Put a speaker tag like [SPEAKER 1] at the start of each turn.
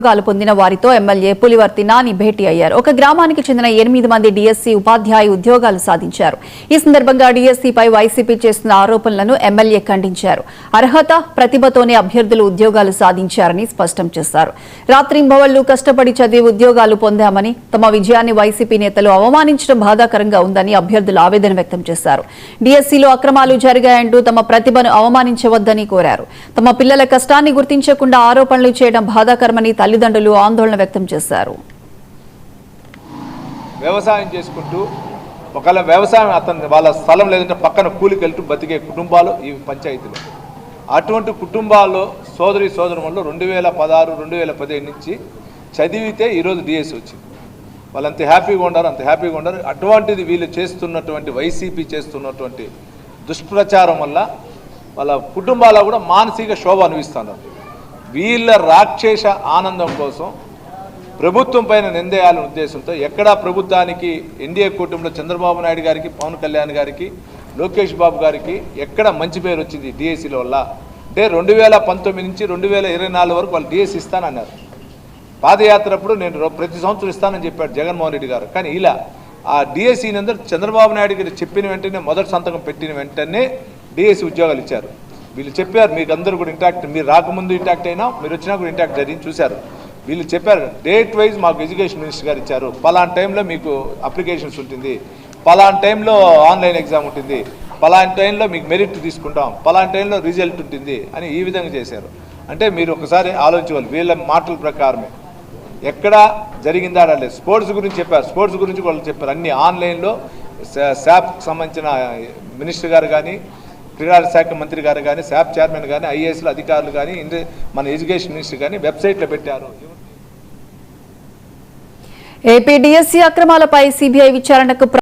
[SPEAKER 1] ఉద్యోగాలు పొందిన వారితో ఎమ్మెల్యే పులివర్తి నాని భేటీ అయ్యారు. ఒక గ్రామానికి చెందిన 8 మంది డీఎస్సీ ఉపాధ్యాయ ఉద్యోగాలు సాధించారు. ఈ సందర్భంగా డీఎస్సీపై వైసీపీ చేస్తున్న ఆరోపణలను ఎమ్మెల్యే ఖండించారు. అర్హత, ప్రతిభతోనే అభ్యర్థులు ఉద్యోగాలు సాధించారని స్పష్టం చేశారు. రాత్రింబవళ్లు కష్టపడి చదివి ఉద్యోగాలు పొందామని, తమ విజయాన్ని వైసీపీ నేతలు అవమానించడం బాధాకరంగా ఉందని అభ్యర్థులు ఆవేదన వ్యక్తం చేశారు. డీఎస్సీలో అక్రమాలు జరిగాయంటూ తమ ప్రతిభను అవమానించవద్దని కోరారు. తమ పిల్లల కష్టాన్ని గుర్తించకుండా ఆరోపణలు చేయడం బాధాకరమని తల్లిదండ్రులు ఆందోళన వ్యక్తం చేశారు.
[SPEAKER 2] వ్యవసాయం చేసుకుంటూ ఒకవేళ వ్యవసాయం అతను వాళ్ళ స్థలం లేదంటే పక్కన కూలికి వెళ్తూ బతికే కుటుంబాలు ఈ పంచాయతీలు. అటువంటి కుటుంబాల్లో సోదరులు 2016, 2015 నుంచి చదివితే ఈరోజు డిఎస్సి వచ్చింది. వాళ్ళు అంత హ్యాపీగా ఉన్నారు. అటువంటిది వీళ్ళు చేస్తున్నటువంటి వైసీపీ చేస్తున్నటువంటి దుష్ప్రచారం వల్ల వాళ్ళ కుటుంబాల్లో కూడా మానసిక శోభ అనుభవిస్తున్నారు. వీళ్ళ రాక్షస ఆనందం కోసం ప్రభుత్వం పైన నిందేయాలనే ఉద్దేశంతో ఎక్కడా ప్రభుత్వానికి ఎన్డీఏ కూటమిలో చంద్రబాబు నాయుడు గారికి, పవన్ కళ్యాణ్ గారికి, లోకేష్ బాబు గారికి ఎక్కడ మంచి పేరు వచ్చింది డిఎస్సీల వల్ల అంటే 2019 నుంచి 2024 వరకు వాళ్ళు డిఎస్సీ ఇస్తానన్నారు. పాదయాత్ర అప్పుడు నేను ప్రతి సంవత్సరం ఇస్తానని చెప్పాడు జగన్మోహన్ రెడ్డి గారు. కానీ ఇలా ఆ డిఎస్సీ నందరూ చంద్రబాబు నాయుడు గారు చెప్పిన వెంటనే మొదటి సంతకం పెట్టిన వెంటనే డిఎస్సీ ఉద్యోగాలు ఇచ్చారు. వీళ్ళు చెప్పారు, మీకు అందరూ కూడా ఇంటాక్ట్, మీరు రాకముందు ఇంటాక్ట్ అయినా మీరు వచ్చినా కూడా ఇంటాక్ట్ జరిగింది చూశారు. వీళ్ళు చెప్పారు డేట్ వైజ్ మాకు ఎడ్యుకేషన్ మినిస్టర్ గారు ఇచ్చారు, పలానా టైంలో మీకు అప్లికేషన్స్ ఉంటుంది, పలానా టైంలో ఆన్లైన్ ఎగ్జామ్ ఉంటుంది, పలానా టైంలో మీకు మెరిట్ తీసుకుంటాం, పలానా టైంలో రిజల్ట్ ఉంటుంది అని ఈ విధంగా చేశారు. అంటే మీరు ఒకసారి ఆలోచించాలి. వీళ్ళ మాటల ప్రకారమే ఎక్కడ జరిగిందా లేదు. స్పోర్ట్స్ గురించి చెప్పారు, స్పోర్ట్స్ గురించి వాళ్ళు చెప్పారు. అన్ని ఆన్లైన్లో శాప్కి సంబంధించిన మినిస్టర్ గారు కానీ, క్రీడా శాఖ మంత్రి గారు కానీ, శాప్ చైర్మన్ కానీ, ఐఏఎస్ల అధికారులు కానీ, మన ఎడ్యుకేషన్ మినిస్టర్ కానీ వెబ్సైట్లో పెట్టారు.
[SPEAKER 1] ఏపీ డీఎస్సీ అక్రమాలపై సిబిఐ విచారణకు